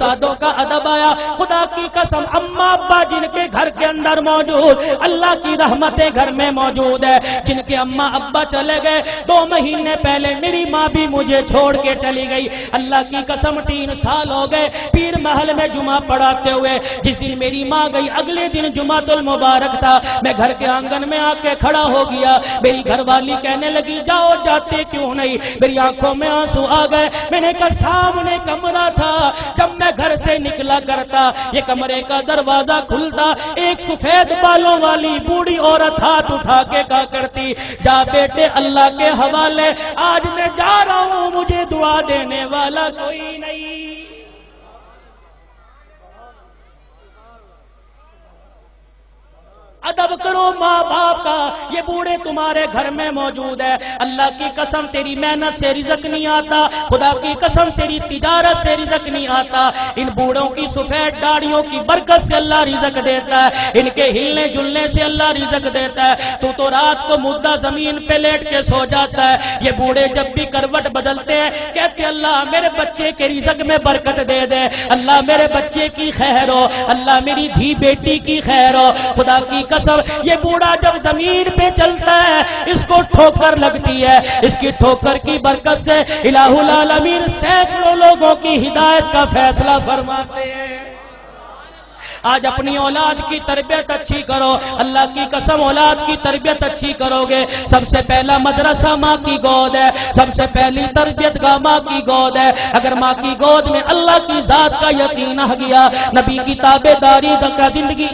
استادوں کا ادب آیا. خدا کی قسم اماں ابا جن کے گھر کے اندر موجود, اللہ کی رحمتیں گھر میں موجود ہے. جن کے اماں ابا چلے گئے 2 مہینے پہلے میری ماں بھی مجھے چھوڑ کے چلی گئی. اللہ کی قسم 3 سال ہو گئے پیر محل میں جمعہ پڑھاتے ہوئے. جس دن میری ماں گئی اگلے دن جمعۃ المبارک تھا. میں گھر کے آنگن میں آ کے کھڑا ہو گیا. میری گھر والی کہنے لگی جاؤ جاتے کیوں نہیں. میری آنکھوں میں آنسو آ گئے. میں نے کہا سامنے کمرہ تھا, جب میں گھر سے نکلا کرتا یہ کمرے کا دروازہ کھلتا, ایک سفید بالوں والی بوڑھی عورت ہاتھ اٹھا کے کہا کرتی جا بیٹے اللہ کے حوالے, آج میں جا رہا ہوں مجھے دعا دینے والا کوئی نہیں. ادب کرو ماں باپ کا. یہ بوڑھے تمہارے گھر میں موجود ہے. اللہ کی قسم تیری محنت سے رزق نہیں آتا, خدا کی قسم تیری تجارت سے رزق نہیں آتا. ان بوڑھوں کی سفید داڑھیوں کی برکت سے اللہ رزق دیتا ہے, ان کے ہلنے جلنے سے اللہ رزق دیتا ہے. تو رات کو مردہ زمین پہ لیٹ کے سو جاتا ہے. یہ بوڑھے جب بھی کروٹ بدلتے ہیں کہتے اللہ میرے بچے کے رزق میں برکت دے دے, اللہ میرے بچے کی خیر ہو, اللہ میری دھی بیٹی کی خیر ہو. خدا کی قسم یہ بوڑھا جب زمین پہ چلتا ہے اس کو ٹھوکر لگتی ہے, اس کی ٹھوکر کی برکت سے الہ العالمین سینکڑوں لوگوں کی ہدایت کا فیصلہ فرماتے ہیں. آج اپنی اولاد کی تربیت اچھی کرو. اللہ کی قسم اولاد کی تربیت اچھی کرو گے. سب سے پہلا مدرسہ ماں کی گود ہے, سب سے پہلی تربیت گاہ ماں کی گود ہے. اگر ماں کی گود میں اللہ کی ذات کا یقین آ گیا, نبی کی تابع داری کا زندگی,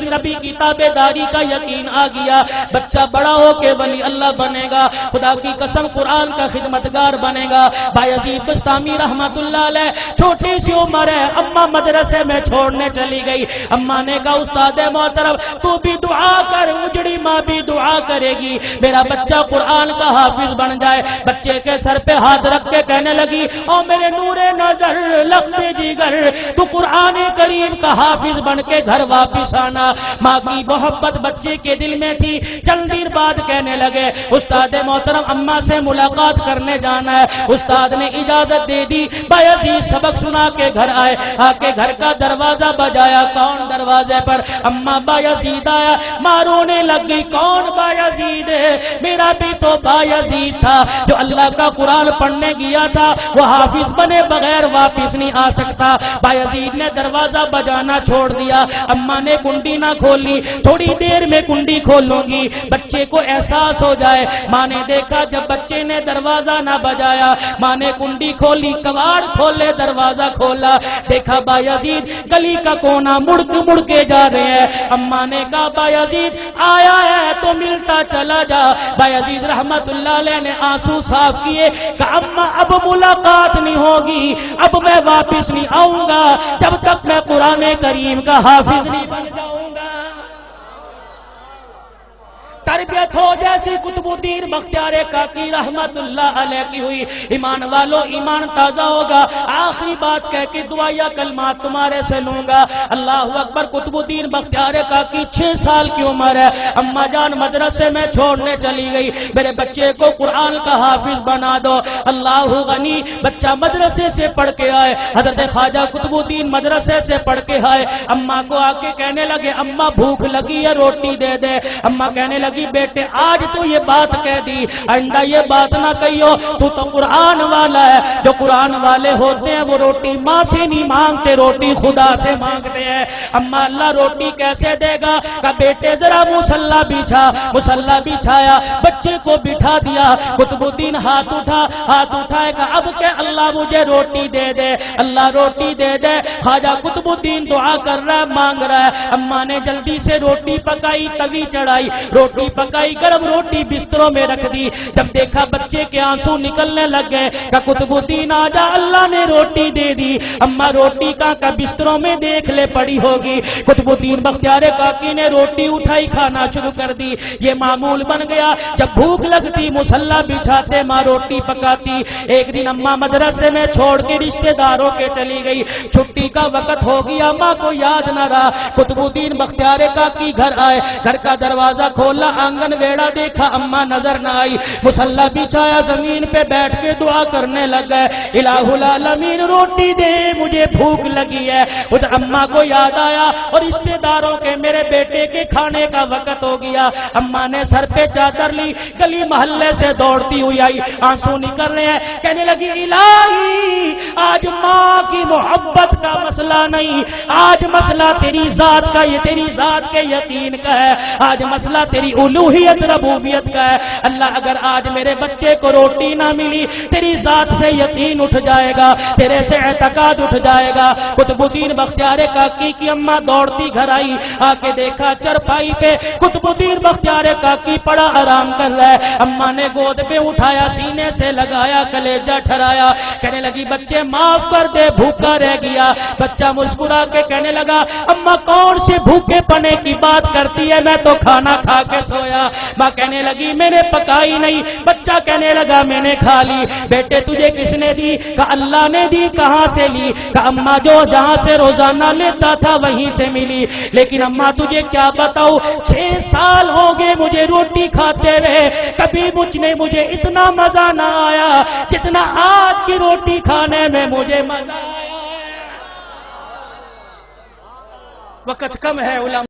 نبی کی تابع داری کا یقین آ گیا, بچہ بڑا ہو کے ولی اللہ بنے گا. خدا کی قسم قرآن کا خدمتگار بنے گا. بایزید بستامی رحمت اللہ علیہ چھوٹی سی عمر ہے, اماں مدرسے میں چھوڑنے چلی گئی. اماں نے کہا استاد محترم تو بھی دعا کر, اجڑی ماں بھی دعا کرے گی میرا بچہ قرآن کا حافظ بن جائے. بچے کے سر پہ ہاتھ رکھ کے کہنے لگی او میرے نور نظر لخت جگر تو قرآن کریم کا حافظ بن کے گھر واپس آنا. ماں کی محبت بچے کے دل میں تھی. چند دن بعد کہنے لگے استاد محترم اماں سے ملاقات کرنے جانا ہے. استاد نے اجازت دے دی. بایزید سبق سنا کے گھر آئے, آ کے گھر کا دروازہ بجایا. کون دروازے پر؟ اماں بایزید آیا. ماں رونے لگی کون بایزید ہے؟ میرا بھی تو بایزید تھا جو اللہ کا قرآن پڑھنے گیا تھا, وہ حافظ بنے بغیر واپس نہیں آ سکتا. بایزید نے دروازہ بجانا چھوڑ دیا. اماں نے کنڈی نہ کھولی, تھوڑی دیر میں کنڈی کھولوں گی بچے کو احساس ہو جائے. ماں نے دیکھا جب بچے نے دروازہ نہ بجایا, ماں نے کنڈی کھولی, کواڑ کھولے, دروازہ کھولا, دیکھا بایزید گلی کا کونا مڑ کے جا رہے ہیں. اماں نے کہا بایزید آیا ہے تو ملتا چلا جا. بایزید رحمت اللہ علیہ نے آنسو صاف کیے, کہا اماں اب ملاقات نہیں ہوگی, اب میں واپس نہیں آؤں گا جب تک میں قرآن کریم کا حافظ نہیں بن جاؤں گا. تربیت ہو جیسی قطب الدین بختیار کاکی رحمت اللہ علیہ کی ہوئی. ایمان والو ایمان تازہ ہوگا. آخری بات کہہ کے دعائیا کلمات تمہارے سے لوں گا. اللہ اکبر. قطب الدین بختیار کاکی 6 سال کی عمر ہے. اماں جان مدرسے میں چھوڑنے چلی گئی, میرے بچے کو قرآن کا حافظ بنا دو. اللہ غنی. بچہ مدرسے سے پڑھ کے آئے, حضرت خواجہ قطب الدین مدرسے سے پڑھ کے آئے. اماں کو آ کے کہنے لگے اماں بھوک لگی ہے روٹی دے دے. اماں کہنے لگی بیٹے آج تو یہ بات کہہ دی, آئندہ یہ بات نہ کہیو, تو قرآن والا ہے. جو قرآن والے ہوتے ہیں وہ روٹی ماں سے نہیں مانگتے, روٹی خدا سے مانگتے ہیں. اماں اللہ روٹی کیسے دے گا؟ کہ بیٹے ذرا مصلی بچھا. مصلی بچھایا, بچے کو بٹھا دیا. قطب الدین ہاتھ اٹھائے کہ اب کہ اللہ مجھے روٹی دے دے, اللہ روٹی دے دے. خواجہ قطب الدین دعا کر رہا ہے, مانگ رہا ہے. اماں نے جلدی سے روٹی پکائی, توی چڑھائی, روٹی پکائی, گرم روٹی بستروں میں رکھ دی. جب دیکھا بچے کے آنسو نکلنے لگ گئے کہ قطب الدین آجا اللہ نے روٹی دے دی. اماں روٹی کا بستروں میں دیکھ لے پڑی ہوگی. قطب الدین بختیار کاکی نے روٹی اٹھائی, کھانا شروع کر دی. یہ معمول بن گیا, جب بھوک لگتی مصلی بچھاتے, ماں روٹی پکاتی. ایک دن اماں مدرسے میں چھوڑ کے رشتہ داروں کے چلی گئی. چھٹی کا وقت ہو گیا, ماں کو یاد نہ رہا. قطب الدین بختیار کاکی گھر آئے, گھر کا دروازہ کھولا, آنگن ویڑا دیکھا اما نظر نہ آئی، مصلی بچھایا زمین پہ بیٹھ کے دعا کرنے لگا، الہ العالمین روٹی دے مجھے بھوک لگی ہے۔ خود اما کو یاد آیا اور رشتے داروں کے میرے بیٹے کے کھانے کا وقت ہو گیا۔ اما نے سر پہ چادر لی، گلی محلے سے دوڑتی ہوئی آئی، آنسو نکل رہے ہیں، کہنے لگی الہی آج ماں کی محبت کا مسئلہ نہیں، آج مسئلہ تیری ذات کا، یہ تیری ذات کے یقین کا ہے، آج مسئلہ تیری الوہیت ربوبیت کا ہے۔ اللہ اگر آج میرے بچے کو روٹی نہ ملی، تیری ذات سے یقین اٹھ جائے گا، تیرے سے اعتقاد اٹھ جائے گا۔ قطب الدین بختیار کاکی کی اماں دوڑتی گھر آئی، آ کے دیکھا چرپائی پہ قطب الدین بختیار کاکی پڑا آرام کر رہا ہے۔ اماں نے گود پہ اٹھایا، سینے سے لگایا، کلیجہ ٹھرایا، کہنے لگی بچے معاف کر دے، بھوکا رہ گیا۔ بچہ مسکرا کے کہنے لگا اماں کون سے بھوکے پنے کی بات کرتی ہے، میں تو کھانا کھا کے سویا۔ ماں کہنے لگی میں نے پکائی نہیں، بچہ کہنے لگا میں نے کھا لی۔ بیٹے تجھے کس نے دی؟ کہا اللہ نے دی۔ کہاں سے لی؟ کہا اماں جو جہاں سے روزانہ لیتا تھا وہیں سے ملی، لیکن اماں تجھے کیا بتاؤ 6 سال ہو گئے مجھے روٹی کھاتے ہوئے، کبھی مجھے اتنا مزہ نہ آیا جتنا آج کی روٹی کھانے میں مجھے مزہ آیا ہے۔ وقت کم ہے علماء